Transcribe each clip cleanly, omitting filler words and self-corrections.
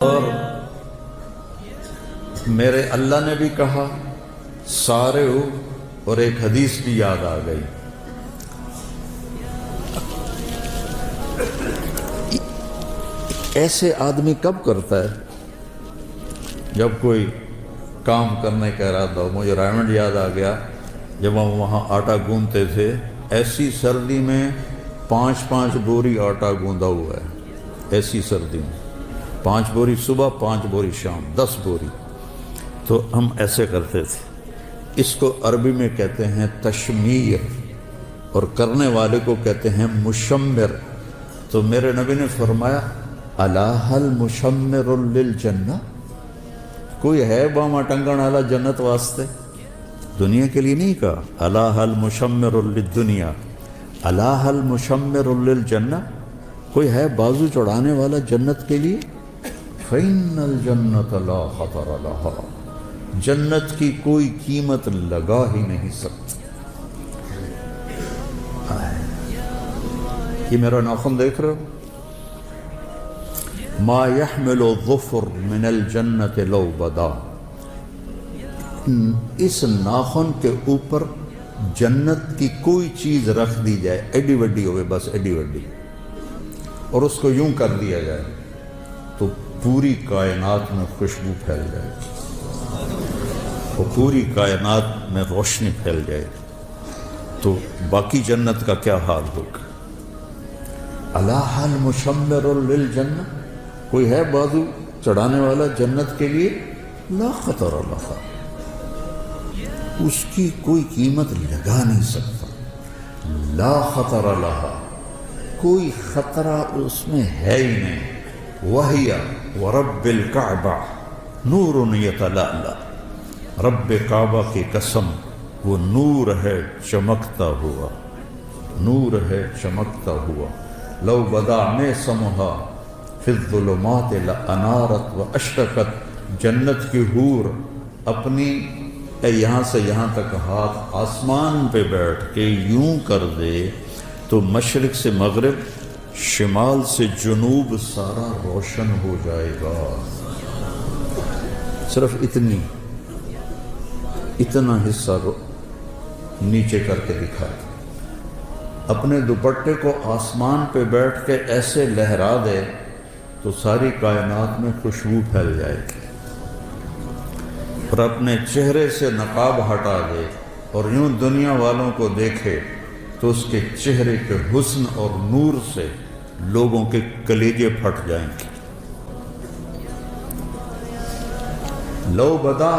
اور میرے اللہ نے بھی کہا سارے ہو، اور ایک حدیث بھی یاد آ گئی۔ ایسے آدمی کب کرتا ہے جب کوئی کام کرنے کا ارادہ ہو۔ مجھے رائمنڈ یاد آ گیا، جب ہم وہاں آٹا گوندتے تھے، ایسی سردی میں 5 بوری آٹا گوندا ہوا ہے، ایسی سردی میں 5 بوری صبح 5 بوری شام، 10 بوری۔ تو ہم ایسے کرتے تھے۔ اس کو عربی میں کہتے ہیں تشمیر، اور کرنے والے کو کہتے ہیں مشمر۔ تو میرے نبی نے فرمایا الا هل مشمر للجنہ، کوئی ہے باما ٹنگن والا جنت واسطے؟ دنیا کے لیے نہیں کہا، الا هل مشمر للدنیا، الا هل مشمر للجنہ، کوئی ہے بازو چڑھانے والا جنت کے لیے؟ فإن الجنة لا خطر لها، جنت کی کوئی قیمت لگا ہی نہیں سکتی۔ یہ میرا ناخن دیکھ رہے ہو؟ ما يحمل الظفر من الجنة لو بدا، اس ناخن کے اوپر جنت کی کوئی چیز رکھ دی جائے، ایڈی وڈی ہوئے، بس ایڈی وڈی، اور اس کو یوں کر دیا جائے تو پوری کائنات میں خوشبو پھیل جائے اور پوری کائنات میں روشنی پھیل جائے، تو باقی جنت کا کیا حال ہوگا؟ الا هل مشمر للجنہ، کوئی ہے بازو چڑھانے والا جنت کے لیے؟ لا خطر لها، اس کی کوئی قیمت لگا نہیں سکتا۔ لا خطر لها، کوئی خطرہ اس میں ہے ہی نہیں۔ وَهِيَ وَرَبِّ الْكَعْبَةِ نُورٌ يَتَلَأْلَأُ، رب کعبہ کی قسم، وہ نور ہے چمکتا ہوا، نور ہے چمکتا ہوا۔ لو بدا میں سمہا فی الظلمات لانارت و اشرقت، جنت کی حور اپنی یہاں سے یہاں تک ہاتھ آسمان پہ بیٹھ کے یوں کر دے تو مشرق سے مغرب، شمال سے جنوب سارا روشن ہو جائے گا۔ صرف اتنا حصہ نیچے کر کے دکھائے، اپنے دوپٹے کو آسمان پہ بیٹھ کے ایسے لہرا دے تو ساری کائنات میں خوشبو پھیل جائے گی، اور اپنے چہرے سے نقاب ہٹا دے اور یوں دنیا والوں کو دیکھے تو اس کے چہرے کے حسن اور نور سے لوگوں کے کلیجے پھٹ جائیں گے۔ لو بدا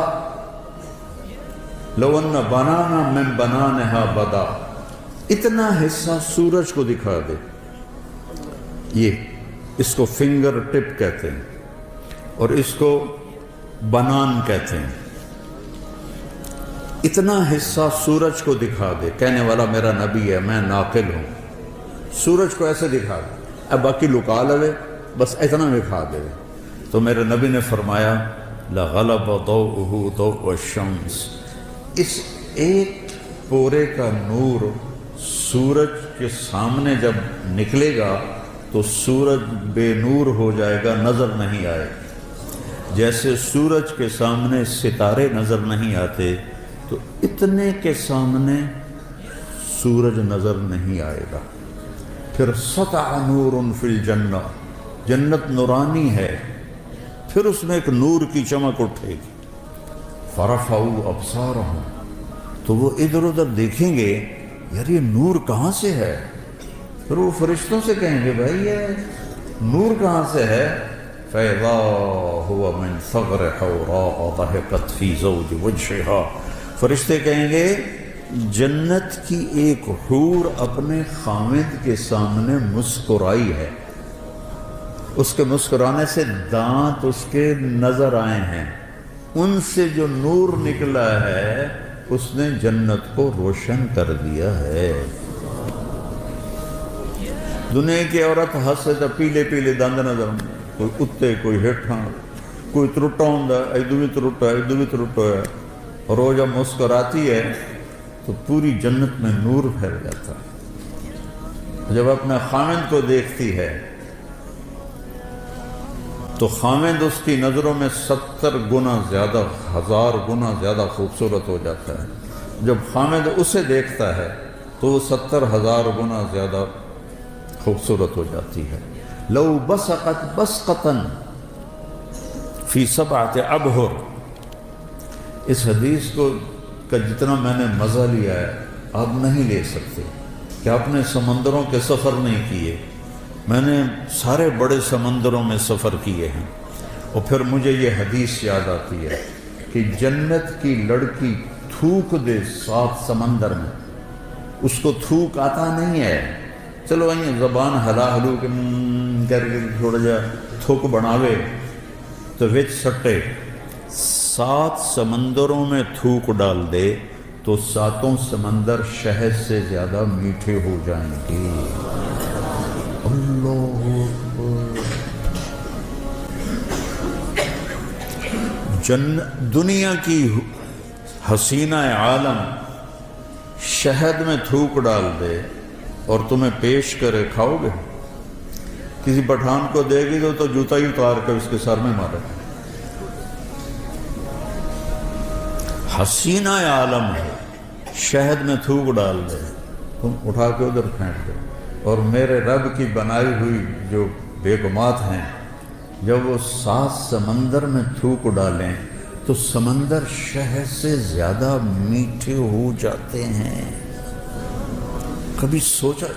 لو ان بنانا من بنانہا بدا، اتنا حصہ سورج کو دکھا دے، یہ اس کو فنگر ٹپ کہتے ہیں اور اس کو بنان کہتے ہیں۔ اتنا حصہ سورج کو دکھا دے، کہنے والا میرا نبی ہے، میں ناقل ہوں، سورج کو ایسے دکھا دے، اب باقی لکا لے، بس اتنا دکھا دے۔ تو میرے نبی نے فرمایا لغلب ضوءہ ضوء الشمس، اس ایک پورے کا نور سورج کے سامنے جب نکلے گا تو سورج بے نور ہو جائے گا، نظر نہیں آئے گا۔ جیسے سورج کے سامنے ستارے نظر نہیں آتے، تو اتنے کے سامنے سورج نظر نہیں آئے گا۔ پھر سطع نور فی الجنہ، جنت نورانی ہے، پھر اس میں ایک نور کی چمک اٹھے گی۔ فرفعوا ابصارہم، تو وہ ادھر ادھر دیکھیں گے، یار یہ نور کہاں سے ہے؟ پھر وہ فرشتوں سے کہیں گے بھائی یہ نور کہاں سے ہے؟ فَإِذَا هُوَ مِنْ ثَغْرِ حَوْرَاءَ ضَحِكَتْ فِي زَوْجِ وَجْهِهَا، فرشتے کہیں گے جنت کی ایک حور اپنے خامد کے سامنے مسکرائی ہے، اس کے مسکرانے سے دانت اس کے نظر آئے ہیں، ان سے جو نور نکلا ہے اس نے جنت کو روشن کر دیا ہے۔ دنیا کی عورت ہسے تو پیلے پیلے دند نظر، کوئی کتے، کوئی ہیٹھاں، کوئی ترٹا ہوں، ایدو بھی ترٹا ہے، ایدو بھی ترٹا ہے، اور وہ جب مسکراتی ہے تو پوری جنت میں نور پھیل جاتا ہے۔ جب اپنے خامد کو دیکھتی ہے تو خامد اس کی نظروں میں 70 گنا زیادہ، 1000 گنا زیادہ خوبصورت ہو جاتا ہے۔ جب خامد اسے دیکھتا ہے تو وہ 70,000 گنا زیادہ خوبصورت ہو جاتی ہے۔ لو بسقت بسقتن فی 7 ابحر، اس حدیث کو کا جتنا میں نے مزہ لیا ہے آپ نہیں لے سکتے، کہ آپ نے سمندروں کے سفر نہیں کیے، میں نے سارے بڑے سمندروں میں سفر کیے ہیں، اور پھر مجھے یہ حدیث یاد آتی ہے کہ جنت کی لڑکی تھوک دے 7 سمندر میں، اس کو تھوک آتا نہیں ہے، چلو یہ زبان ہلا ہلو کر کے تھوڑا جا تھوک بناوے تو وچ سٹے، 7 سمندروں میں تھوک ڈال دے تو 7 سمندر شہد سے زیادہ میٹھے ہو جائیں گے۔ اللہ اکبر۔ دنیا کی حسینہ عالم شہد میں تھوک ڈال دے اور تمہیں پیش کرے، کھاؤ گے؟ کسی پٹھان کو دے گی تو جوتا ہی اتار کر اس کے سر میں مارے۔ حسینہ عالم ہے، شہد میں تھوک ڈال دے، تم اٹھا کے ادھر پھینک دو۔ اور میرے رب کی بنائی ہوئی جو بیگمات ہیں، جب وہ 7 سمندر میں تھوک ڈالیں تو سمندر شہد سے زیادہ میٹھے ہو جاتے ہیں۔ کبھی سوچا؟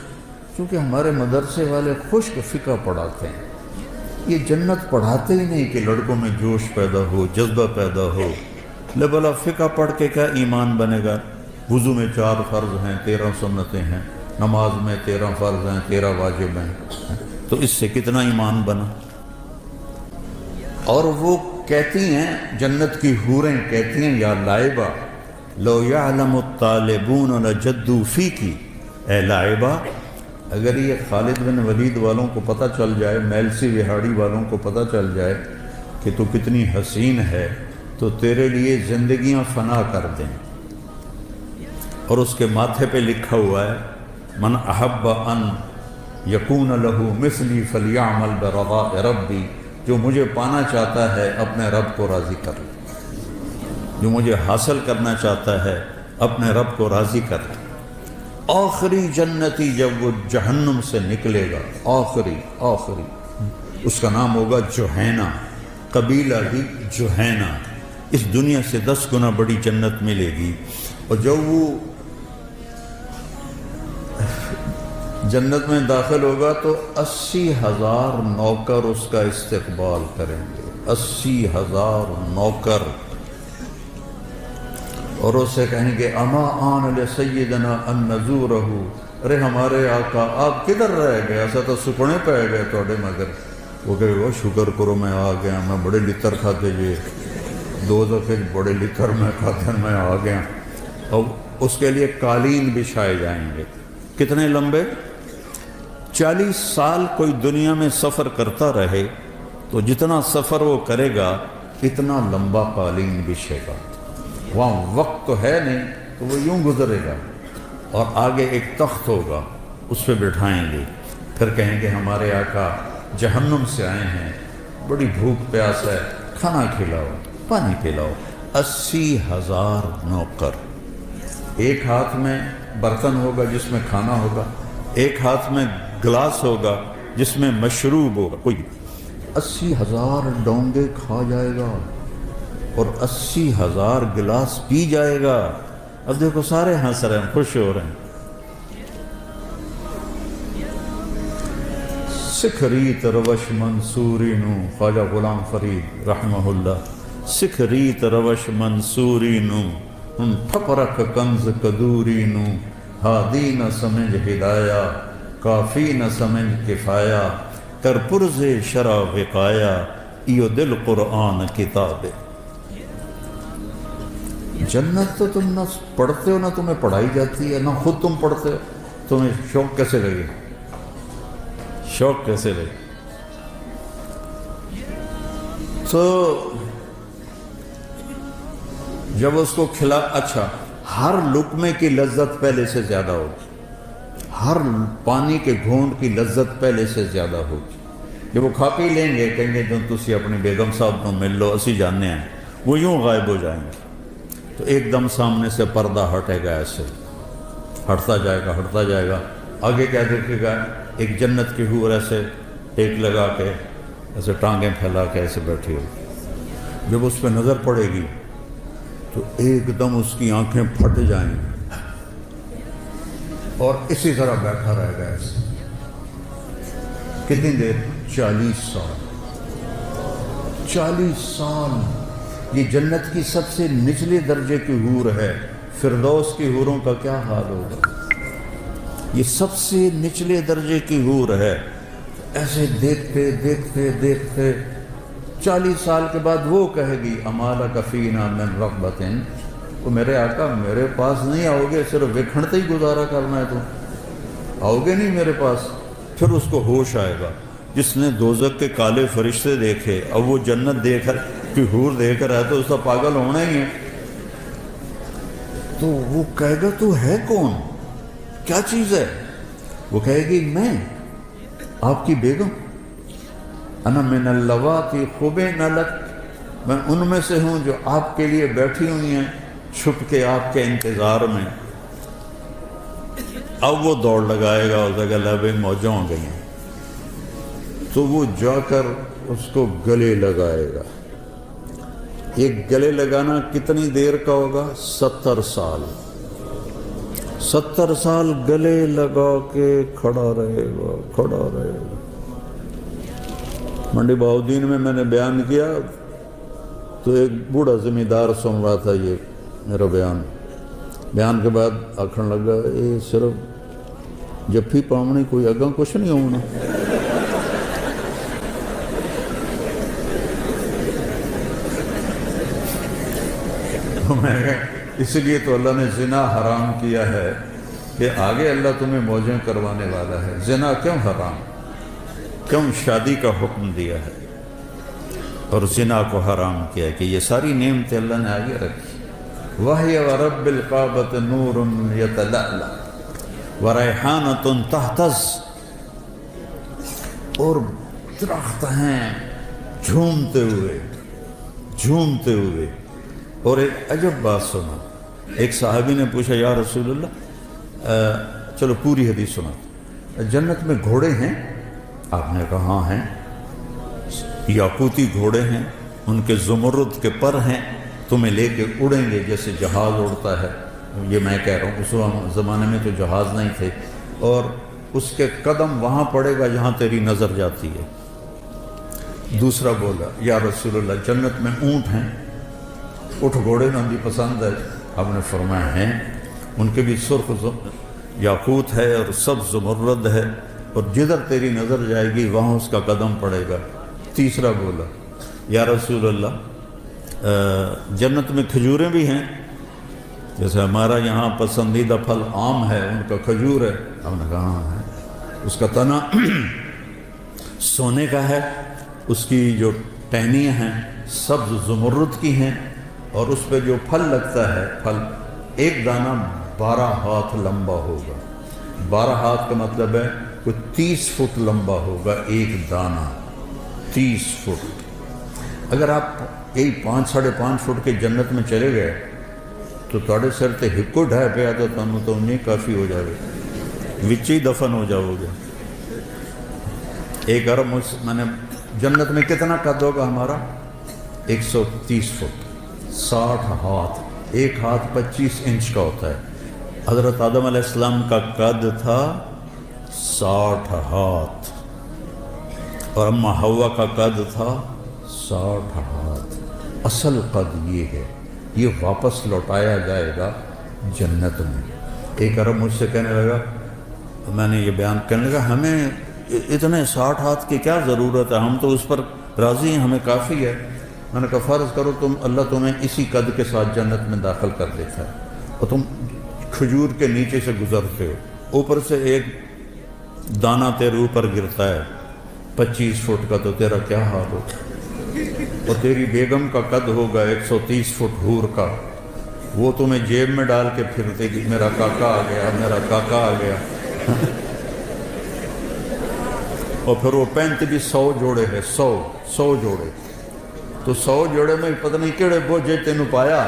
کیونکہ ہمارے مدرسے والے خشک فقہ پڑھاتے ہیں، یہ جنت پڑھاتے ہی نہیں کہ لڑکوں میں جوش پیدا ہو، جذبہ پیدا ہو۔ لے بلا فقہ پڑھ کے کیا ایمان بنے گا؟ وضو میں 4 فرض ہیں، 13 سنتیں ہیں، نماز میں 13 فرض ہیں، 13 واجب ہیں، تو اس سے کتنا ایمان بنا؟ اور وہ کہتی ہیں، جنت کی حوریں کہتی ہیں، یا لائبہ لو یعلم الطالبون لجدوا فیکی، اے لائبہ اگر یہ خالد بن ولید والوں کو پتہ چل جائے، میلسی وہاڑی والوں کو پتہ چل جائے کہ تو کتنی حسین ہے تو تیرے لیے زندگیاں فنا کر دیں۔ اور اس کے ماتھے پہ لکھا ہوا ہے، من احب ان یکون لہ مثلی فلیعمل برضاء ربی، جو مجھے پانا چاہتا ہے اپنے رب کو راضی کر لے، جو مجھے حاصل کرنا چاہتا ہے اپنے رب کو راضی کر لے۔ آخری جنتی جب وہ جہنم سے نکلے گا، آخری اس کا نام ہوگا جوہینہ، قبیلہ ہی جوہینہ، اس دنیا سے 10 گنا بڑی جنت ملے گی۔ اور جب وہ جنت میں داخل ہوگا تو 80,000 نوکر اس کا استقبال کریں گے، 80,000 نوکر، اور اسے کہیں گے اما آن لسیدنا ان نزورہ، ارے ہمارے آقا آپ کدھر رہ گئے، ایسا تو سکنے پہ گئے توڑے مگر۔ وہ کہے وہ شکر کرو میں آ گیا، میں بڑے لتر کھاتے جی 2 دفعے بڑے لتر میں کھاتے میں آ گیا۔ اور اس کے لیے قالین بچھائے جائیں گے، کتنے لمبے؟ 40 سال کوئی دنیا میں سفر کرتا رہے تو جتنا سفر وہ کرے گا اتنا لمبا قالین بچھے گا، وہاں وقت تو ہے نہیں تو وہ یوں گزرے گا، اور آگے ایک تخت ہوگا اس پہ بٹھائیں گے، پھر کہیں گے ہمارے آقا جہنم سے آئے ہیں، بڑی بھوک پیاس ہے، کھانا کھلاؤ، پانی پلاؤ۔ 80,000 نوکر، ایک ہاتھ میں برتن ہوگا جس میں کھانا ہوگا، ایک ہاتھ میں گلاس ہوگا جس میں مشروب ہوگا، کوئی 80,000 ڈونگے کھا جائے گا اور 80,000 گلاس پی جائے گا۔ اب دیکھو سارے ہنس رہے ہیں، خوش ہو رہے ہیں۔ سکھ ریت روش منصوری نو، خواجہ غلام فرید رحمہ اللہ، سکھ ریت روش منصوری نو، پھپرک کنز قدوری نو، ہادی نہ سمجھ ہدایہ، کافی نہ سمجھ کفایا، کر پرز شرع وقایا، ایو دل قرآن کتاب۔ جنت تو تم نہ پڑھتے ہو، نہ تمہیں پڑھائی جاتی ہے، نہ خود تم پڑھتے ہو، تمہیں شوق کیسے لگے؟ شوق کیسے لگے؟ تو جب اس کو کھلا، اچھا ہر لقمے کی لذت پہلے سے زیادہ ہوگی، ہر پانی کے گھونٹ کی لذت پہلے سے زیادہ ہوگی، جب وہ کھا کے ہی لیں گے کہیں گے جو تسی اپنی بیگم صاحب کو مل لو اسی جاننے ہیں، وہ یوں غائب ہو جائیں گے۔ تو ایک دم سامنے سے پردہ ہٹے گا، ایسے ہٹتا جائے گا، آگے کیا دیکھے گا؟ ایک جنت کی حور ایسے ٹیک لگا کے ایسے ٹانگیں پھیلا کے ایسے بیٹھی ہوگی۔ جب اس پہ نظر پڑے گی تو ایک دم اس کی آنکھیں پھٹ جائیں گی اور اسی طرح بیٹھا رہے گا ایسے۔ کتنی دیر؟ 40 سال۔ 40 سال یہ جنت کی سب سے نچلے درجے کی حور ہے۔ فردوس کی حوروں کا کیا حال ہوگا؟ یہ سب سے نچلے درجے کی حور ہے۔ ایسے دیکھتے دیکھتے دیکھتے 40 سال کے بعد وہ کہے گی امالک فینا من رغبت، وہ میرے آقا میرے پاس نہیں آؤ گے، صرف وکھڑتے ہی گزارا کرنا ہے، تو آؤ گے نہیں میرے پاس؟ پھر اس کو ہوش آئے گا۔ جس نے دوزخ کے کالے فرشتے دیکھے اب وہ جنت دیکھ کہ حور دیکھ رہا ہے تو اس کا پاگل ہونا ہی ہے۔ تو وہ کہے گا تو ہے کون، کیا چیز ہے؟ وہ کہے گی میں آپ کی بیگم، انا من اللواتی خبین لک، میں ان میں سے ہوں جو آپ کے لیے بیٹھی ہوئی ہیں چھپ کے آپ کے انتظار میں۔ اب وہ دوڑ لگائے گا، اس کا لبیں موجوں ہو گئی ہیں، تو وہ جا کر اس کو گلے لگائے گا۔ یہ گلے لگانا کتنی دیر کا ہوگا؟ 70 سال۔ 70 سال گلے لگا کے کھڑا رہے گا۔ منڈی بہاؤدین میں نے بیان کیا تو ایک بوڑھا زمیندار سن رہا تھا یہ میرا بیان کے بعد آکھن لگا یہ صرف جفی پاؤنی کوئی اگاں کچھ نہیں ہونا۔ اس لیے تو اللہ نے زنا حرام کیا ہے کہ آگے اللہ تمہیں موجیں کروانے والا ہے۔ زنا کیوں حرام، کیوں شادی کا حکم دیا ہے اور زنا کو حرام کیا ہے؟ کہ یہ ساری نعمتیں اللہ نے آگے رکھی۔ وَهِيَ وَرَبِّ الْقَعْبَةِ نُورٌ يَتَلَأْلَأُ وَرَيْحَانَةٌ تَهْتَزُّ، اور درخت ہیں جھومتے ہوئے۔ اور ایک عجب بات سنا، ایک صحابی نے پوچھا یا رسول اللہ چلو پوری حدیث سنا، جنت میں گھوڑے ہیں؟ آپ نے کہا ہاں ہیں، یاقوتی گھوڑے ہیں، ان کے زمرد کے پر ہیں، تمہیں لے کے اڑیں گے جیسے جہاز اڑتا ہے۔ یہ میں کہہ رہا ہوں اس زمانے میں تو جہاز نہیں تھے، اور اس کے قدم وہاں پڑے گا جہاں تیری نظر جاتی ہے۔ دوسرا بولا یا رسول اللہ جنت میں اونٹ ہیں؟ اٹھ گھوڑے میں بھی پسند ہے؟ آپ نے فرمایا ہیں، ان کے بھی سرخ یاقوت ہے اور سبز زمرد ہے، اور جدھر تیری نظر جائے گی وہاں اس کا قدم پڑے گا۔ تیسرا بولا یا رسول اللہ جنت میں کھجوریں بھی ہیں؟ جیسے ہمارا یہاں پسندیدہ پھل آم ہے، ان کا کھجور ہے۔ ہم نے کہا ہاں ہے، اس کا تنا سونے کا ہے، اس کی جو ٹہنیاں ہیں سبز زمرد کی ہیں، اور اس پہ جو پھل لگتا ہے، پھل ایک دانہ 12 ہاتھ لمبا ہوگا۔ 12 ہاتھ کا مطلب ہے کوئی 30 فٹ لمبا ہوگا ایک دانہ، 30 فٹ۔ اگر آپ یہی 5 ساڑھے 5 فٹ کے جنت میں چلے گئے تو تھوڑے سر تے ہکو ڈھائے پہ آتا تمہیں تو انہیں کافی ہو جائے گا، وچی دفن ہو جاؤ گے۔ ایک عرب میں نے جنت میں کتنا قد ہوگا ہمارا؟ 130 فٹ، 60 ہاتھ، ایک ہاتھ 25 انچ کا ہوتا ہے۔ حضرت آدم علیہ السلام کا قد تھا 60 ہاتھ، اور اماں حوا کا قد تھا 60 ہاتھ۔ اصل قد یہ ہے، یہ واپس لوٹایا جائے گا جنت میں۔ ایک عرب مجھ سے کہنے لگا، میں نے یہ بیان کرنے لگا ہمیں اتنے 60 ہاتھ کی کیا ضرورت ہے، ہم تو اس پر راضی ہیں، ہمیں کافی ہے۔ میں نے کہا فرض کرو اللہ تمہیں اسی قد کے ساتھ جنت میں داخل کر دیتا ہے اور تم کھجور کے نیچے سے گزرتے ہو، اوپر سے ایک دانہ تیرے اوپر گرتا ہے 25 فٹ کا، تو تیرا کیا حال ہوگا؟ اور تیری بیگم کا قد ہوگا 130 فٹ حور کا، وہ تمہیں جیب میں ڈال کے پھرتے گی، میرا کاکا آ گیا، میرا کاکا آ گیا۔ اور پھر وہ پہنتے بھی 100 جوڑے ہے، 100 جوڑے، تو 100 جوڑے میں پتہ نہیں کہڑے بوجھے تینوں پایا،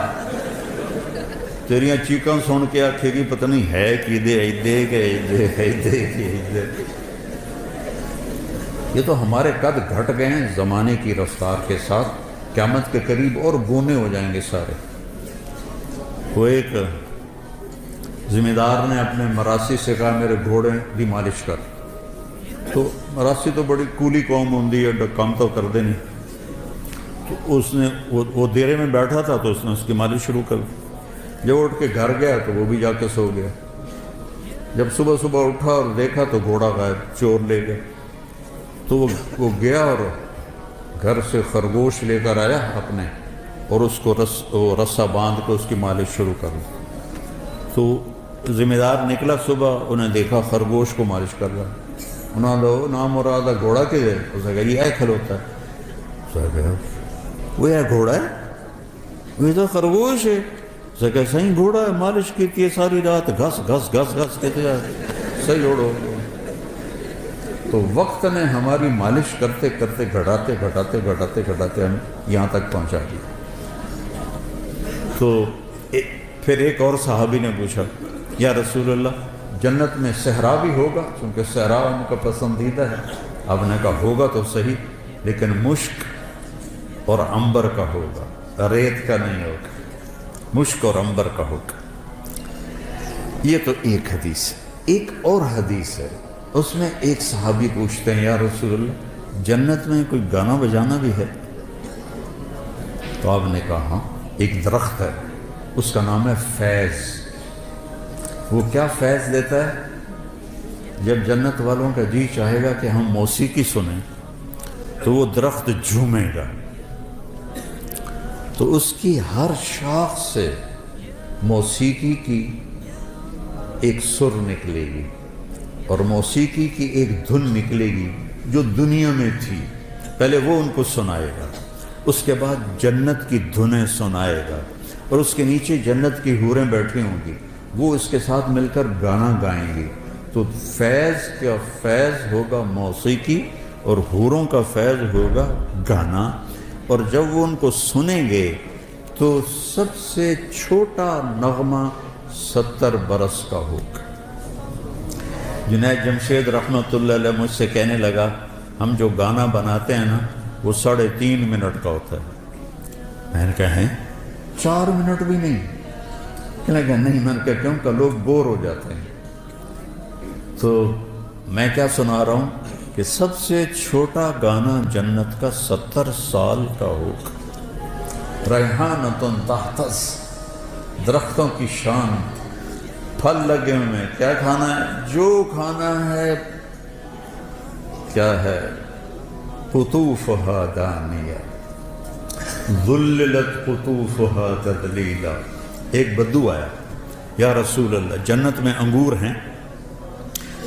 تیریاں چیکاں سن کے آکھے گی پتہ نہیں ہے کی دے ایدے کہ ایدے ایدے کہ ایدے۔ یہ تو ہمارے قد گھٹ گئے ہیں زمانے کی رفتار کے ساتھ، قیامت کے قریب اور گونے ہو جائیں گے سارے۔ وہ ایک ذمہ دار نے اپنے مراسی سے کہا میرے گھوڑے دی مالش کر، تو مراسی تو بڑی کولی قوم ہوندی ہے، کام تو کر دے نہیں، تو اس نے وہ دیرے میں بیٹھا تھا تو اس نے اس کی مالش شروع کر دی۔ جب اٹھ کے گھر گیا تو وہ بھی جا کے سو گیا۔ جب صبح اٹھا اور دیکھا تو گھوڑا غائب، چور لے گیا۔ تو وہ گیا اور گھر سے خرگوش لے کر آیا اپنے، اور اس کو رسا باندھ کے اس کی مالش شروع کر دی۔ تو ذمہ دار نکلا صبح، انہیں دیکھا خرگوش کو مالش کر رہا، انہوں نے نام مراد گھوڑا کے دے، اس نے کہا یہ ہے کھلوتا ہے، اس نے کہا وہ ہے گھوڑا ہے، وہ تو خرگوش ہے، اس نے کہا صحیح گھوڑا ہے، مالش کیتی ہے ساری رات، گھس گھس گھس گھس کہتے ہیں صحیح اوڑو۔ تو وقت نے ہماری مالش کرتے کرتے گھٹاتے ہم یہاں تک پہنچا دیا۔ تو پھر ایک اور صحابی نے پوچھا یا رسول اللہ جنت میں صحرا بھی ہوگا، چونکہ صحرا ان کا پسندیدہ ہے۔ آپ نے کہا ہوگا تو صحیح، لیکن مشک اور عنبر کا ہوگا، ریت کا نہیں ہوگا، مشک اور عنبر کا ہوگا۔ یہ تو ایک حدیث ہے۔ ایک اور حدیث ہے، اس میں ایک صحابی پوچھتے ہیں یا رسول اللہ جنت میں کوئی گانا بجانا بھی ہے؟ تو آپ نے کہا ہاں، ایک درخت ہے، اس کا نام ہے فیض۔ وہ کیا فیض دیتا ہے؟ جب جنت والوں کا جی چاہے گا کہ ہم موسیقی سنیں تو وہ درخت جھومے گا، تو اس کی ہر شاخ سے موسیقی کی ایک سر نکلے گی اور موسیقی کی ایک دھن نکلے گی جو دنیا میں تھی، پہلے وہ ان کو سنائے گا، اس کے بعد جنت کی دھنیں سنائے گا، اور اس کے نیچے جنت کی حوریں بیٹھی ہوں گی، وہ اس کے ساتھ مل کر گانا گائیں گی۔ تو فیض کا فیض ہوگا موسیقی اور حوروں کا فیض ہوگا گانا، اور جب وہ ان کو سنیں گے تو سب سے چھوٹا نغمہ 70 برس کا ہوگا۔ جنید جمشید رحمۃ اللہ علیہ مجھ سے کہنے لگا ہم جو گانا بناتے ہیں نا وہ 3.5 منٹ کا ہوتا ہے۔ میں نے کہا ہیں 4 منٹ بھی نہیں؟ کہنے لگا نہیں۔ میں نے کہا کیوں؟ کہ لوگ بور ہو جاتے ہیں۔ تو میں کیا سنا رہا ہوں کہ سب سے چھوٹا گانا جنت کا 70 سال کا ہوگا۔ ریحانۃ تحتز، درختوں کی شان، پھل لگے ہوئے ہیں، کیا کھانا ہے؟ جو کھانا ہے کیا ہے؟ قطوفها دانیہ ذللت قطوفها تذلیلا۔ ایک بدو آیا یا رسول اللہ جنت میں انگور ہیں،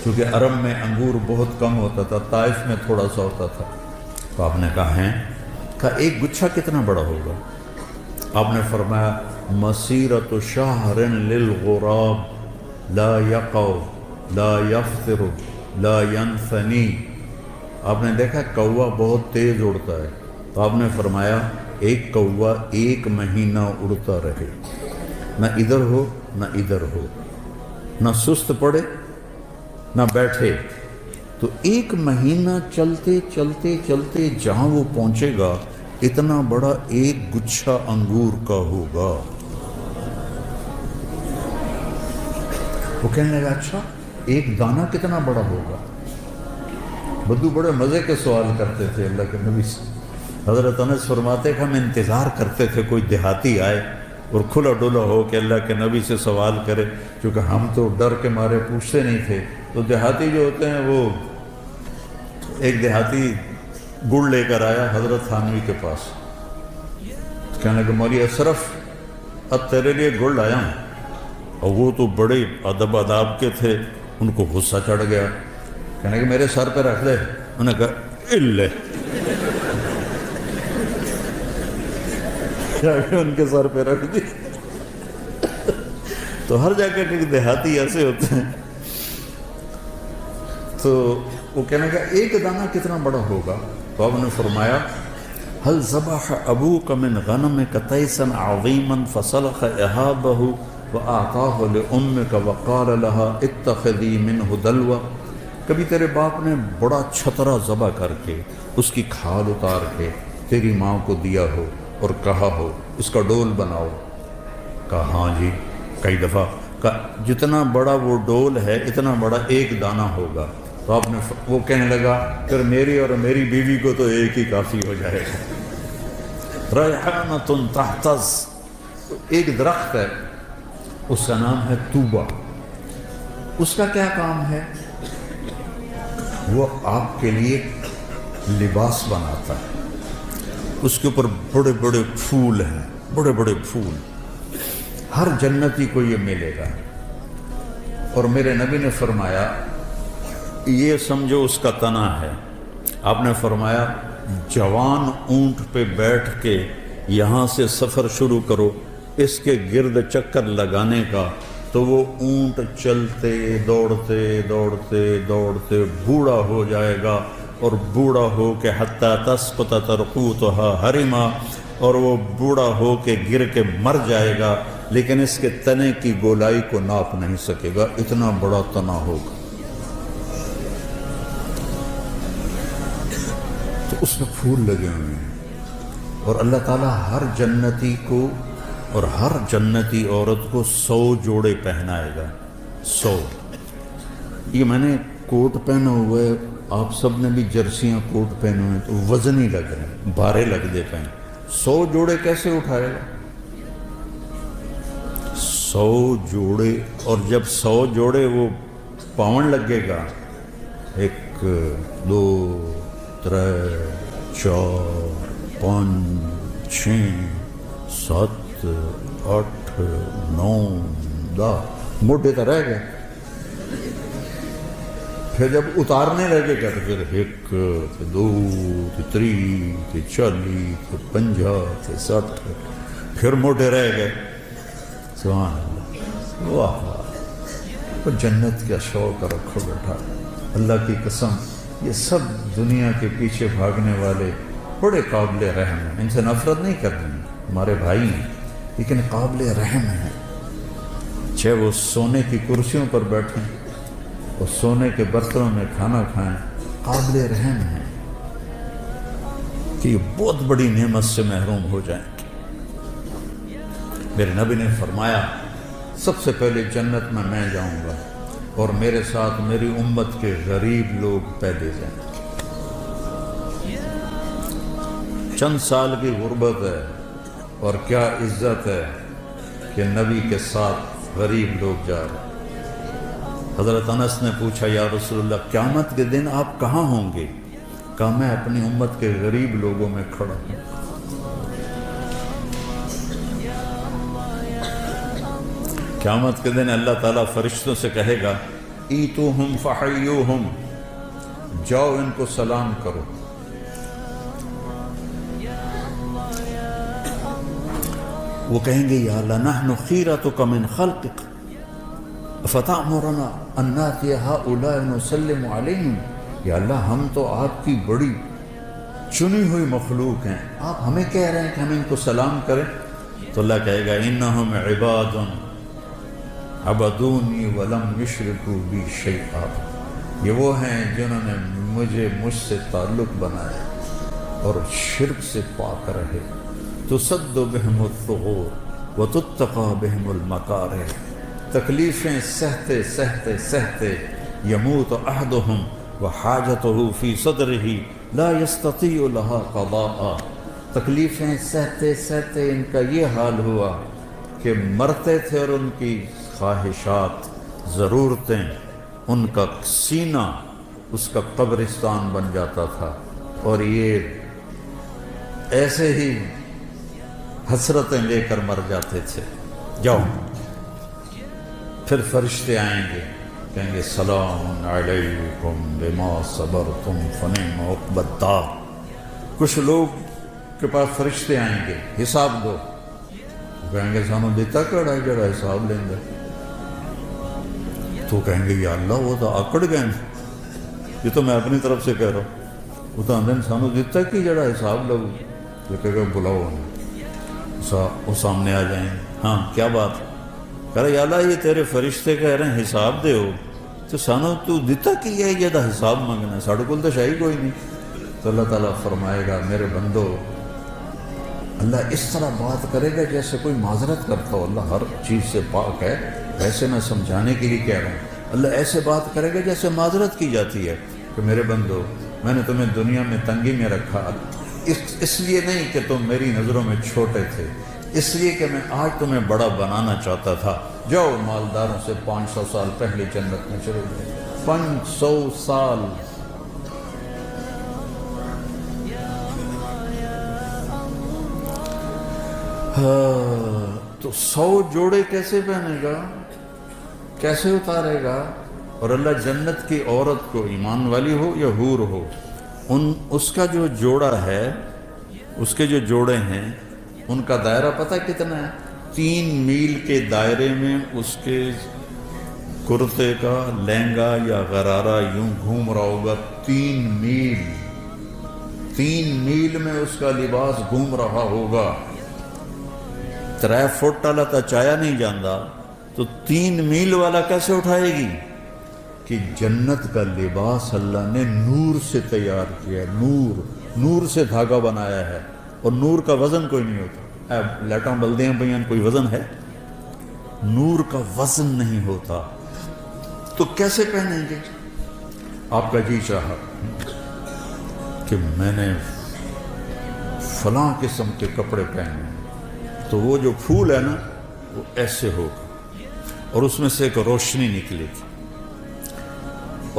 کیونکہ عرب میں انگور بہت کم ہوتا تھا، طائف میں تھوڑا سا ہوتا تھا۔ تو آپ نے کہا ہیں؟ کہا ایک گچھا کتنا بڑا ہوگا؟ آپ نے فرمایا مسیرۃ شہر للغراب لا یقع لا یفطر لا ینثنی۔ آپ نے دیکھا کوا بہت تیز اڑتا ہے، تو آپ نے فرمایا ایک کوا 1 مہینہ اڑتا رہے، نہ ادھر ہو نہ ادھر ہو، نہ سست پڑے نہ بیٹھے، تو 1 مہینہ چلتے چلتے چلتے جہاں وہ پہنچے گا اتنا بڑا ایک گچھا انگور کا ہوگا۔ وہ کہنے لگا اچھا ایک دانہ کتنا بڑا ہوگا؟ بدو بڑے مزے کے سوال کرتے تھے اللہ کے نبی سے۔ حضرت انس فرماتے کہ ہم انتظار کرتے تھے کوئی دیہاتی آئے اور کھلا ڈولا ہو کہ اللہ کے نبی سے سوال کرے، کیونکہ ہم تو ڈر کے مارے پوچھتے نہیں تھے۔ تو دیہاتی جو ہوتے ہیں، وہ ایک دیہاتی گڑ لے کر آیا حضرت تھانوی کے پاس، کہنے لگا مولوی اشرف اب تیرے لیے گڑ لایا ہوں۔ اور وہ تو بڑے ادب آداب کے تھے، ان کو غصہ چڑھ گیا، کہنے لگا میرے سر پہ رکھ دے۔ انہوں نے کہا لے، ان کے سر پہ رکھ دی۔ تو ہر جگہ کے دیہاتی ایسے ہوتے ہیں۔ تو وہ کہنے کا ایک دانہ کتنا بڑا ہوگا؟ تو آپ نے فرمایا هل ذبح ابوک من غنمک تیسا عظیما فسلخ اہابہ واعطاہ لامک وقال لها اتخذی منہ دلوا، کبھی تیرے باپ نے بڑا چھترا ذبح کر کے اس کی کھال اتار کے تیری ماں کو دیا ہو اور کہا ہو اس کا ڈول بناؤ؟ کہا ہاں جی کئی دفعہ، جتنا بڑا وہ ڈول ہے اتنا بڑا ایک دانہ ہوگا۔ تو آپ نے وہ کہنے لگا پھر میری اور میری بیوی کو تو ایک ہی کافی ہو جائے گا۔ ریحانۃ تہتز، ایک درخت ہے اس کا نام ہے توبہ، اس کا کیا کام ہے؟ وہ آپ کے لیے لباس بناتا ہے، اس کے اوپر بڑے بڑے پھول ہیں، بڑے بڑے پھول، ہر جنتی کو یہ ملے گا۔ اور میرے نبی نے فرمایا یہ سمجھو اس کا تنا ہے۔ آپ نے فرمایا جوان اونٹ پہ بیٹھ کے یہاں سے سفر شروع کرو اس کے گرد چکر لگانے کا، تو وہ اونٹ چلتے دوڑتے دوڑتے دوڑتے بوڑھا ہو جائے گا، اور بوڑھا ہو کے حتی تسقط ترقوتها حرما، اور وہ بوڑھا ہو کے گر کے مر جائے گا، لیکن اس کے تنے کی گولائی کو ناپ نہیں سکے گا، اتنا بڑا تنا ہوگا۔ تو اس میں پھول لگے ہوئے ہیں، اور اللہ تعالیٰ ہر جنتی کو اور ہر جنتی عورت کو 100 جوڑے پہنائے گا، 100۔ یہ میں نے کوٹ پہنا ہوا ہے، آپ سب نے بھی جرسیاں کوٹ پہنے ہوئے ہیں، تو وزنی لگ رہے ہیں، بھارے لگ دے پہن، 100 جوڑے کیسے اٹھائے گا؟ 100 جوڑے، اور جب 100 جوڑے وہ پاون لگے گا، 1 2 3 4 5 6 7 8 9 10 موٹے تو رہ گئے۔ پھر جب اتارنے لگے گا تو پھر 1 2 3 40 50 60 پھر موٹے رہ گئے۔ سبحان اللہ، واہ واہ، جنت کا شوق رکھو بیٹا، اللہ کی قسم یہ سب دنیا کے پیچھے بھاگنے والے بڑے قابل رحم ہیں، ان سے نفرت نہیں کرنی، ہمارے بھائی ہیں لیکن قابل رحم ہیں، چاہے وہ سونے کی کرسیوں پر بیٹھیں اور سونے کے برتنوں میں کھانا کھائیں، قابل رحم ہیں کہ یہ بہت بڑی نعمت سے محروم ہو جائیں۔ میرے نبی نے فرمایا سب سے پہلے جنت میں جاؤں گا اور میرے ساتھ میری امت کے غریب لوگ پہلے جائیں گے۔ چند سال کی غربت ہے اور کیا عزت ہے کہ نبی کے ساتھ غریب لوگ جا رہے ہیں۔ حضرت انس نے پوچھا یا رسول اللہ قیامت کے دن آپ کہاں ہوں گے؟ کہا میں اپنی امت کے غریب لوگوں میں کھڑا ہوں۔ قیامت کے دن اللہ تعالیٰ فرشتوں سے کہے گا ایتوہم فحیوہم، جاؤ ان کو سلام کرو۔ وہ کہیں گے یا اللہ نحن خیرتک من خلقک فتأمرنا ان نأتی ہؤلاء نسلم علیہم، یا اللہ ہم تو آپ کی بڑی چنی ہوئی مخلوق ہیں، آپ ہمیں کہہ رہے ہیں کہ ہم ان کو سلام کریں؟ تو اللہ کہے گا انہم عباد عبدونی ولم یشرکوا بی شیئا، یہ وہ ہیں جنہوں نے مجھ سے تعلق بنایا اور شرک سے پاک رہے۔ تسد بہم الثغور وتتقى بہم المکارہ، تکلیفیں سہتے سہتے سہتے یموت احدہم وحاجتہ فی صدرہ لا یستطیع لها قضاء، تکلیفیں سہتے سہتے ان کا یہ حال ہوا کہ مرتے تھے اور ان کی خواہشات ضرورتیں، ان کا سینہ اس کا قبرستان بن جاتا تھا، اور یہ ایسے ہی حسرتیں لے کر مر جاتے تھے۔ جاؤ، پھر فرشتے آئیں گے کہیں گے سلام علیکم بما صبرتم فنعم عقبی الدار۔ کچھ لوگ کے پاس فرشتے آئیں گے حساب دو، کہیں گے سانو دیتا کڑا ہے جڑا حساب لیں گے، تو کہیں گے یا اللہ وہ تو اکڑ گئے، یہ تو میں اپنی طرف سے کہہ رہا ہوں. وہ تو اندر انسانوں دیتا کہ جڑا حساب لگو یہ کہہ گا بلاؤ وہ سامنے آ جائیں. ہاں کیا بات کہہ رہا یا اللہ یہ تیرے فرشتے کہہ رہے ہیں حساب دے ہو تو سانو تو دیتا کہ یہ دا حساب مانگنا ہے ساڑھے کول تو شاہی کوئی نہیں. تو اللہ تعالیٰ فرمائے گا میرے بندو اللہ اس طرح بات کرے گا جیسے کوئی معذرت کرتا ہو. اللہ ہر چیز سے پاک ہے ویسے میں سمجھانے کے لیے کہہ رہا ہوں. اللہ ایسے بات کرے گا جیسے معذرت کی جاتی ہے کہ میرے بندو میں نے تمہیں دنیا میں تنگی میں رکھا اس لیے نہیں کہ تم میری نظروں میں چھوٹے تھے اس لیے کہ میں آج تمہیں بڑا بنانا چاہتا تھا. جاؤ مالداروں سے 500 سال پہلے جنت میں چلے گئے. 500 سال تو 100 جوڑے کیسے پہنے گا کیسے اتارے گا. اور اللہ جنت کی عورت کو ایمان والی ہو یا حور ہو اس کا جو جوڑا ہے اس کے جو جوڑے ہیں ان کا دائرہ پتہ کتنا ہے. 3 میل کے دائرے میں اس کے کرتے کا لہنگا یا غرارہ یوں گھوم رہا ہوگا. 3 میل میں اس کا لباس گھوم رہا ہوگا. 3 فٹ والا تو چایا نہیں جاندہ تو 3 میل والا کیسے اٹھائے گی کہ جنت کا لباس اللہ نے نور سے تیار کیا. نور سے دھاگا بنایا ہے اور نور کا وزن کوئی نہیں ہوتا. لیٹاں بلدے ہیں بھائیان کوئی وزن ہے نور کا وزن نہیں ہوتا. تو کیسے پہنیں گے. آپ کا جی چاہا کہ میں نے فلاں قسم کے کپڑے پہنے تو وہ جو پھول ہے نا وہ ایسے ہوگا اور اس میں سے ایک روشنی نکلے گی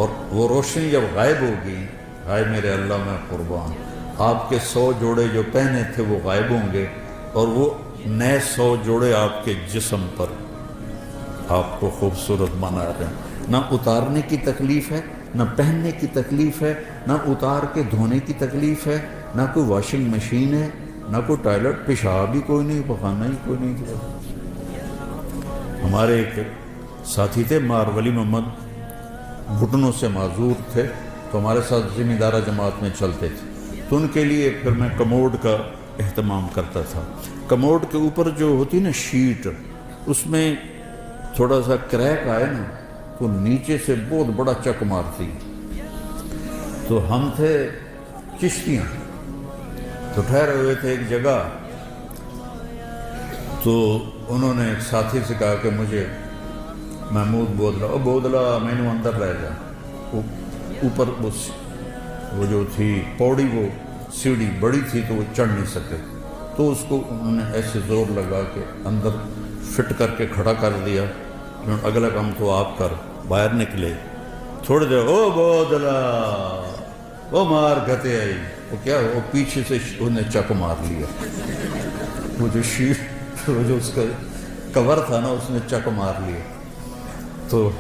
اور وہ روشنی جب غائب ہوگی ہائے میرے اللہ میں قربان آپ کے 100 جوڑے جو پہنے تھے وہ غائب ہوں گے اور وہ نئے 100 جوڑے آپ کے جسم پر آپ کو خوبصورت بنا رہے ہیں. نہ اتارنے کی تکلیف ہے نہ پہننے کی تکلیف ہے نہ اتار کے دھونے کی تکلیف ہے نہ کوئی واشنگ مشین ہے نہ کوئی ٹوائلٹ پیشاب بھی کوئی نہیں پخانا ہی کوئی نہیں کیا. ہمارے ایک ساتھی تھے مار ولی محمد گھٹنوں سے معذور تھے تو ہمارے ساتھ ذمہ دارہ جماعت میں چلتے تھے تو ان کے لیے پھر میں کموڈ کا اہتمام کرتا تھا. کموڈ کے اوپر جو ہوتی نا شیٹ اس میں تھوڑا سا کریک آئے نا تو نیچے سے بہت بڑا چک مارتی. تو ہم تھے چشتیاں تو ٹھہرے ہوئے تھے ایک جگہ تو انہوں نے ایک ساتھی سے کہا کہ مجھے محمود بودلا میں نے اندر رہ جا. اوپر وہ جو تھی پوڑی وہ سیڑھی بڑی تھی تو وہ چڑھ نہیں سکے تو اس کو انہوں نے ایسے زور لگا کے اندر فٹ کر کے کھڑا کر دیا. اگلا کام تو آپ کر باہر نکلے تھوڑے دیر او بودلا وہ مار گھتے آئی وہ کیا وہ پیچھے سے انہیں چک مار لیا. وہ جو شیٹ وہ جو اس کا کور تھا نا اس نے چک مار لیا. تو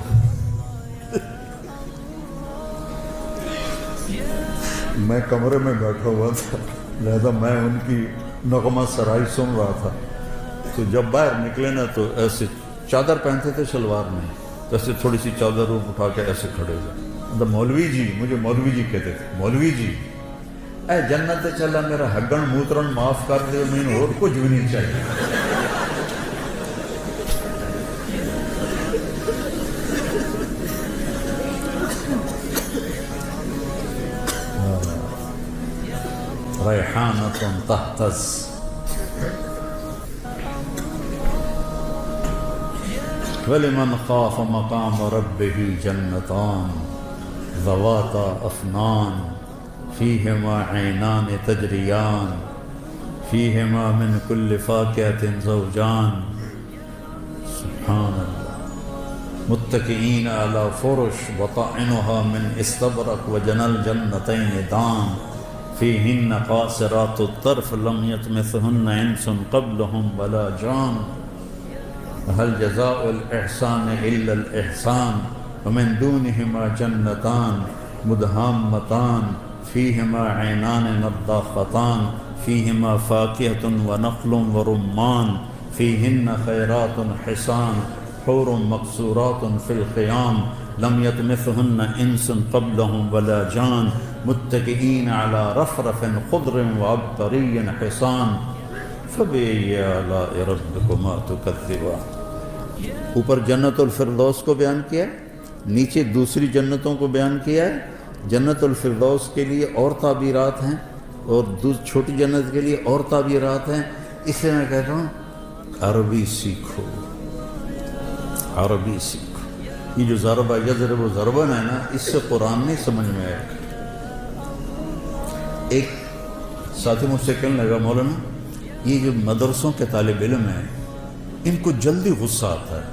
میں کمرے میں بیٹھا ہوا تھا لہذا میں ان کی نغمہ سرائی سن رہا تھا. تو جب باہر نکلے نا تو ایسے چادر پہنتے تھے شلوار میں تو ایسے تھوڑی سی چادر اٹھا کے ایسے کھڑے ہوئے. مولوی جی مجھے مولوی جی کہتے تھے مولوی جی اے جنت چلا میرا ہگن موترن معاف کر دے میں اور کچھ بھی نہیں چاہیے. ریحانۃ تہتز ولمن خاف مقام ربه جنتان ذواتا افنان فیہما عینان تجریان فیہما من کل فاکہۃ زوجان. سبحان اللہ. متکئین علی فرش بطائنها من استبرق وجنى الجنتین دان فیہن قاصرات الطرف لم یطمثہن انس قبلہم ولا جان. هل جزاء الإحسان إلا الإحسان ومن دونهما جنتان مدهامتان فيهما عينان نضاختان فيهما فاكهة ونخل ورمان فيهن خيرات حسان حور مقصورات في الخيام لم یطمثہن انس قبلہم ولا جان متکئین علی رفرف خضر وعبقری حصان فبأي آلاء ربكما تكذبان۔ اوپر جنت الفردوس کو بیان کیا ہے، نیچے دوسری جنتوں کو بیان کیا ہے۔ جنت الفردوس کے لیے اور تعبیرات ہیں اور چھوٹی جنت کے لیے اور تعبیرات ہیں۔ اس سے میں کہتا ہوں عربی سیکھو، عربی سیکھو۔ یہ جو ضربہ یضرب ضربن ہے نا، اس سے قرآن نہیں سمجھ میں آئے گا۔ ایک ساتھی مجھ سے کہنے لگا مولانا یہ جو مدرسوں کے طالب علم ہیں ان کو جلدی غصہ آتا ہے،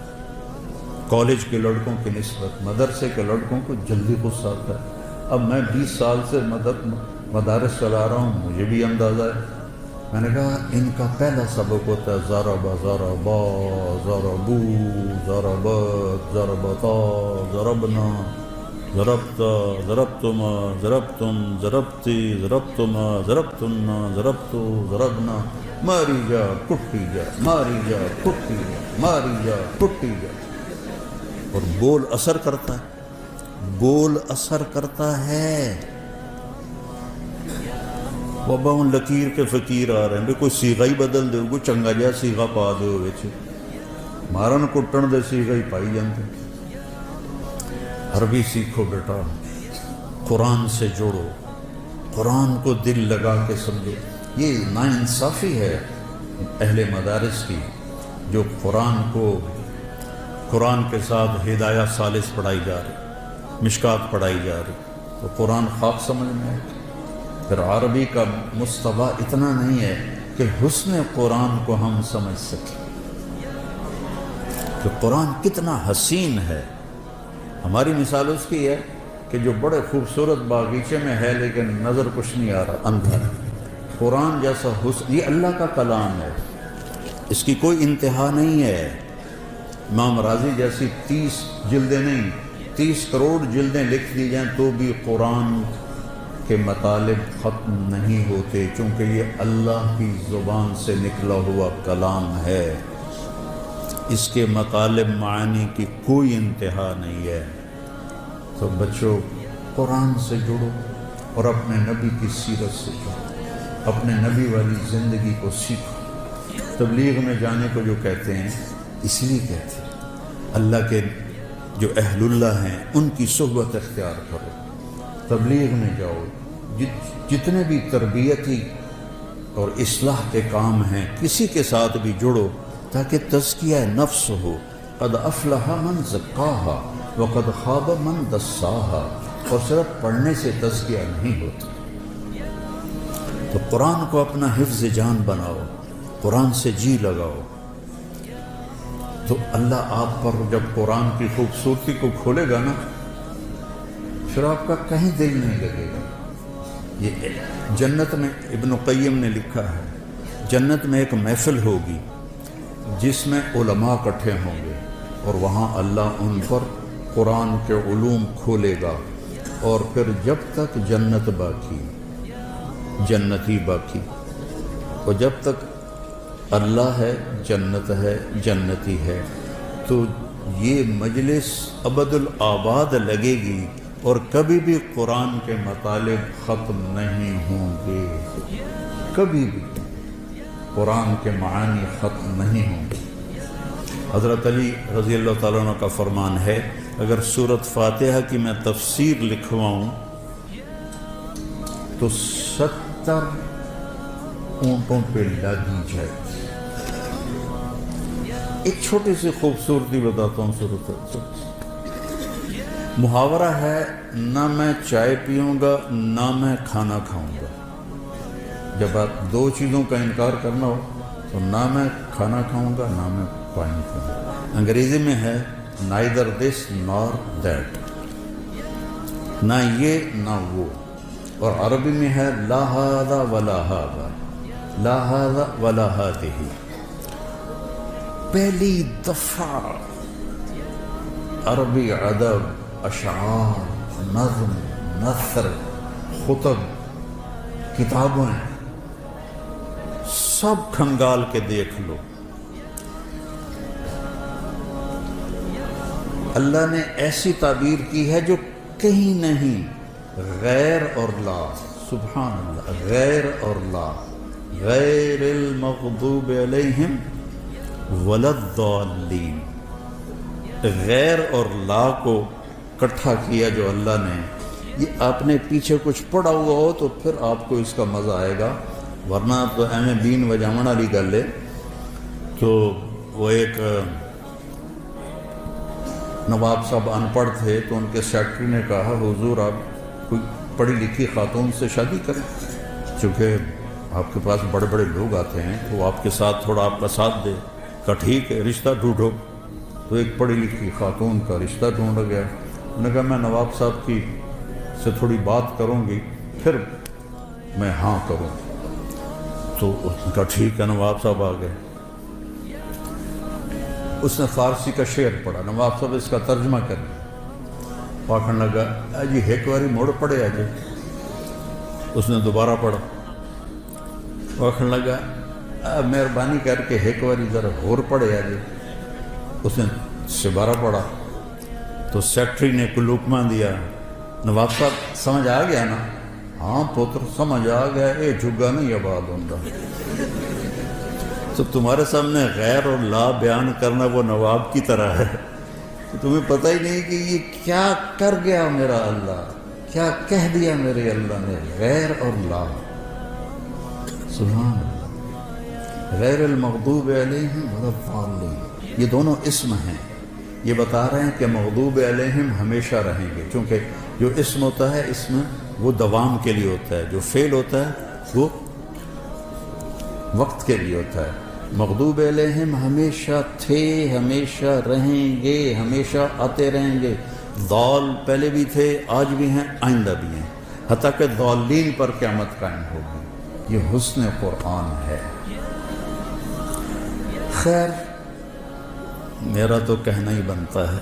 کالج کے لڑکوں کی نسبت مدرسے کے لڑکوں کو جلدی غصہ آتا ہے۔ اب میں 20 سال سے مدارس چلا رہا ہوں، مجھے بھی اندازہ ہے۔ میں نے کہا ان کا پہلا سبق ہوتا ہے ضربا ضربا ضربو ضربت ضربتا ضربنا ضربت ضربتما ضربتم ضربتی ضربتما ضربتنا ضربتو ضربنا ماری جا کٹی جا ماری جا کٹی جا ماری جا کٹی جا۔ اور بول اثر کرتا ہے، بول اثر کرتا ہے۔ بابا ان لکیر کے فقیر آ رہے ہیں، کوئی سیغہ ہی بدل دے، کوئی چنگا جہا سیغہ پا دے وچ، مارن کٹن دے سیغہ ہی پائی جاندے۔ عربی سیکھو بیٹا، قرآن سے جوڑو، قرآن کو دل لگا کے سمجھو۔ یہ ناانصافی ہے اہل مدارس کی جو قرآن کے ساتھ ہدایہ ثالث پڑھائی جا رہی، مشکات پڑھائی جا رہی، تو قرآن خواب سمجھ میں ہے۔ پھر عربی کا مستویٰ اتنا نہیں ہے کہ حسن قرآن کو ہم سمجھ سکیں کہ قرآن کتنا حسین ہے۔ ہماری مثال اس کی ہے کہ جو بڑے خوبصورت باغیچے میں ہے لیکن نظر کچھ نہیں آ رہا، اندھر۔ قرآن جیسا حسن، یہ اللہ کا کلام ہے، اس کی کوئی انتہا نہیں ہے۔ امام راضی جیسی 30 جلدیں نہیں، 30 کروڑ جلدیں لکھ دی جائیں تو بھی قرآن کے مطالب ختم نہیں ہوتے، چونکہ یہ اللہ کی زبان سے نکلا ہوا کلام ہے۔ اس کے مطالب معانی کی کوئی انتہا نہیں ہے۔ تو بچوں قرآن سے جڑو اور اپنے نبی کی سیرت سے جڑو، اپنے نبی والی زندگی کو سیکھو۔ تبلیغ میں جانے کو جو کہتے ہیں اس لیے کہتے ہیں اللہ کے جو اہل اللہ ہیں ان کی صحبت اختیار کرو، تبلیغ میں جاؤ، جتنے بھی تربیتی اور اصلاح کے کام ہیں کسی کے ساتھ بھی جڑو تاکہ تزکیہ نفس ہو۔ قد افلح من زکاہا وقد خاب من دساہا۔ اور صرف پڑھنے سے تزکیہ نہیں ہوتا۔ تو قرآن کو اپنا حفظ جان بناؤ، قرآن سے جی لگاؤ، تو اللہ آپ پر جب قرآن کی خوبصورتی کو کھولے گا نا پھر آپ کا کہیں دل نہیں لگے گا۔ یہ جنت میں ابن قیم نے لکھا ہے، جنت میں ایک محفل ہوگی جس میں علماء اکٹھے ہوں گے اور وہاں اللہ ان پر قرآن کے علوم کھولے گا، اور پھر جب تک جنت باقی، جنتی باقی، اور جب تک اللہ ہے، جنت ہے، جنتی ہے، تو یہ مجلس ابد الآباد لگے گی اور کبھی بھی قرآن کے مطالب ختم نہیں ہوں گے، کبھی بھی قرآن کے معانی ختم نہیں ہوں گے۔ حضرت علی رضی اللہ تعالیٰ عنہ کا فرمان ہے اگر سورۃ فاتحہ کی میں تفسیر لکھواؤں تو 70 اونٹوں پہ لادی جائے۔ ایک چھوٹی سی خوبصورتی بتاتا ہوں سورۃ محاورہ ہے، نہ میں چائے پیوں گا نہ میں کھانا کھاؤں گا۔ جب آپ دو چیزوں کا انکار کرنا ہو تو نہ میں کھانا کھاؤں گا نہ میں پانی پیوں گا۔ انگریزی میں ہے neither this nor that، نہ یہ نہ وہ، اور عربی میں ہے لا هذا ولا هذا، لا هذا ولا هذه۔ پہلی دفعہ عربی ادب، اشعار، نظم، نثر، خطب، کتابیں سب کھنگال کے دیکھ لو۔ اللہ نے ایسی تعبیر کی ہے جو کہیں نہیں، غیر اور لا، سبحان اللہ، غیر اور لا، غیر المغضوب علیہم ولا الضالین، غیر اور لا کو اکٹھا کیا جو اللہ نے. یہ آپ نے پیچھے کچھ پڑھا ہوا ہو تو پھر آپ کو اس کا مزہ آئے گا، ورنہ تو ایویں بین وجاون والی گل ہے. تو وہ ایک نواب صاحب ان پڑھ تھے، تو ان کے سیکرٹری نے کہا حضور آپ کوئی پڑھی لکھی خاتون سے شادی کریں، چونکہ آپ کے پاس بڑے بڑے لوگ آتے ہیں تو آپ کے ساتھ تھوڑا آپ کا ساتھ دے. کہا ٹھیک ہے رشتہ ڈھونڈو. تو ایک پڑھی لکھی خاتون کا رشتہ ڈھونڈا گیا. انہوں نے کہا میں نواب صاحب کی سے تھوڑی بات کروں گی پھر میں ہاں کروں. تو اس نے کہا ٹھیک ہے. نواب صاحب آ گئے. اس نے فارسی کا شعر پڑھا. نواب صاحب اس کا ترجمہ کریں. آخر لگا جی ایک باری موڑ پڑے آجے. اس نے دوبارہ پڑھا. آخر لگا مہربانی کر کے ایک باری ذرا اور پڑھے آجے. اس نے دوبارہ پڑھا. تو سیکرٹری نے کوئی لقمہ دیا. نواب صاحب سمجھ آ گیا نا؟ ہاں پتر سمجھ آ گیا، یہ جھگا نہیں آباد ہوتا. تو تمہارے سامنے غیر اور لا بیان کرنا وہ نواب کی طرح ہے. تمہیں پتہ ہی نہیں کہ یہ کیا کر گیا میرا اللہ، کیا کہہ دیا میرے اللہ نے. غیر اور لا، سبحان اللہ. غیر المغضوب علیہم ولا الضالین، یہ دونوں اسم ہیں. یہ بتا رہے ہیں کہ مغضوب علیہم ہمیشہ رہیں گے، چونکہ جو اسم ہوتا ہے اسم وہ دوام کے لیے ہوتا ہے، جو فعل ہوتا ہے وہ وقت کے لیے ہوتا ہے. مغضوب علیہم ہمیشہ تھے، ہمیشہ رہیں گے، ہمیشہ آتے رہیں گے. ضال پہلے بھی تھے، آج بھی ہیں، آئندہ بھی ہیں، حتیٰ کہ ضالین پر قیامت قائم ہوگی. یہ حسن قرآن ہے. خیر میرا تو کہنا ہی بنتا ہے،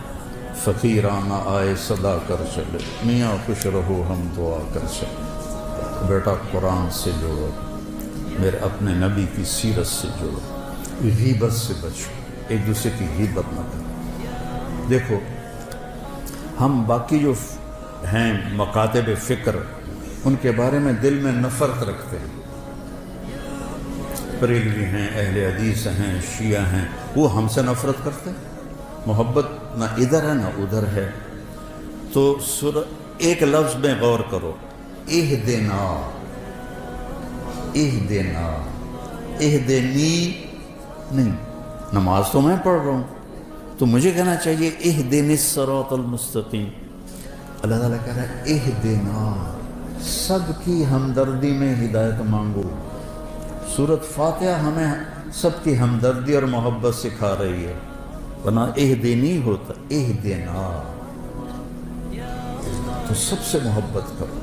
فقیرانہ آئے صدا کر چلے، میاں خوش رہو ہم دعا کر چلے. بیٹا قرآن سے جوڑو، میرے اپنے نبی کی سیرت سے جوڑو، غیبت سے بچو، ایک دوسرے کی غیبت نہ کرو. دیکھو ہم باقی جو ہیں مکاتب فکر ان کے بارے میں دل میں نفرت رکھتے ہیں. بریلوی ہیں، اہل حدیث ہیں، شیعہ ہیں، وہ ہم سے نفرت کرتے ہیں. محبت نہ ادھر ہے نہ ادھر ہے. تو ایک لفظ میں غور کرو، اہدنا، اہدنا، اہدنی نہیں. نماز تو میں پڑھ رہا ہوں تو مجھے کہنا چاہیے اہدنی الصراط المستقیم. اللہ تعالیٰ کہہ رہا ہے اہدنا. سب کی ہمدردی میں ہدایت مانگو. سورۃ فاتحہ ہمیں سب کی ہمدردی اور محبت سکھا رہی ہے، ورنہ اہدنی ہوتا اہدنا. تو سب سے محبت کرو.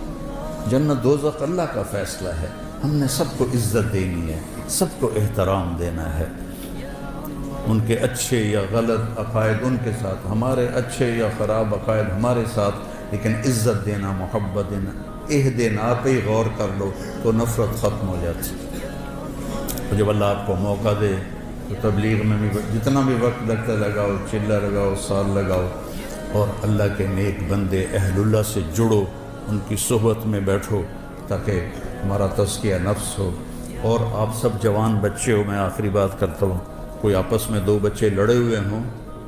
جنت دوزخ اللہ کا فیصلہ ہے. ہم نے سب کو عزت دینی ہے، سب کو احترام دینا ہے. ان کے اچھے یا غلط عقائد ان کے ساتھ، ہمارے اچھے یا خراب عقائد ہمارے ساتھ، لیکن عزت دینا، محبت دینا. اہدنا پہ ہی غور کر لو تو نفرت ختم ہو جاتی. جب اللہ آپ کو موقع دے تو تبلیغ میں بھی جتنا بھی وقت لگتا لگاؤ، چلہ لگاؤ، سال لگاؤ، اور اللہ کے نیک بندے اہل اللہ سے جڑو، ان کی صحبت میں بیٹھو تاکہ ہمارا تزکیہ نفس ہو. اور آپ سب جوان بچے ہو، میں آخری بات کرتا ہوں، کوئی آپس میں دو بچے لڑے ہوئے ہوں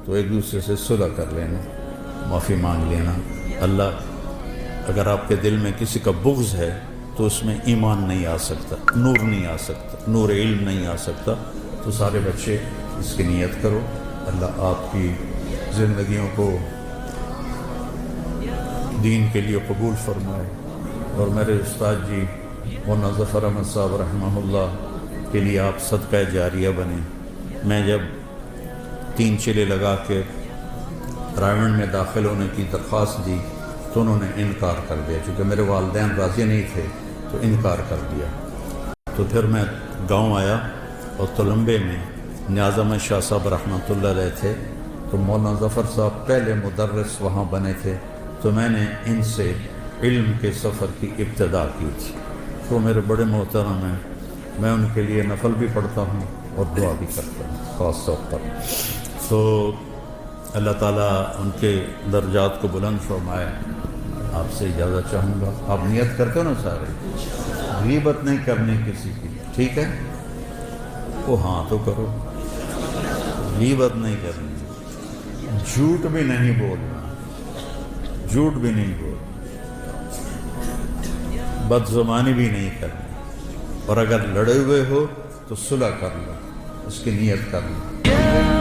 تو ایک دوسرے سے صلح کر لینا، معافی مانگ لینا. اللہ اگر آپ کے دل میں کسی کا بغض ہے تو اس میں ایمان نہیں آ سکتا، نور نہیں آ سکتا، نور علم نہیں آ سکتا. تو سارے بچے اس کی نیت کرو. اللہ آپ کی زندگیوں کو دین کے لیے قبول فرمائے. اور میرے استاد جی مولانا ظفر احمد صاحب رحمہ اللہ کے لیے آپ صدقہ جاریہ بنے. میں جب 3 چلے لگا کے رائمنڈ میں داخل ہونے کی درخواست دی تو انہوں نے انکار کر دیا، چونکہ میرے والدین راضی نہیں تھے تو انکار کر دیا. تو پھر میں گاؤں آیا اور تلمبے میں نیاز احمد شاہ صاحب رحمۃ اللہ علیہ تھے، تو مولانا ظفر صاحب پہلے مدرس وہاں بنے تھے. تو میں نے ان سے علم کے سفر کی ابتدا کی تھی. تو میرے بڑے محترم ہیں، میں ان کے لیے نفل بھی پڑھتا ہوں اور دعا بھی کرتا ہوں خاص طور پر. تو اللہ تعالیٰ ان کے درجات کو بلند فرمائے۔ آپ سے اجازت چاہوں گا، آپ نیت کرتے ہو نا سارے، غیبت نہیں کرنی کسی کی، ٹھیک ہے؟ وہ ہاں تو کرو، غیبت نہیں کرنی، جھوٹ بھی نہیں بولنا، جھوٹ بھی نہیں بولنا، بد زبانی بھی نہیں کرنی، اور اگر لڑے ہوئے ہو تو صلح کر لو، اس کی نیت کر لو۔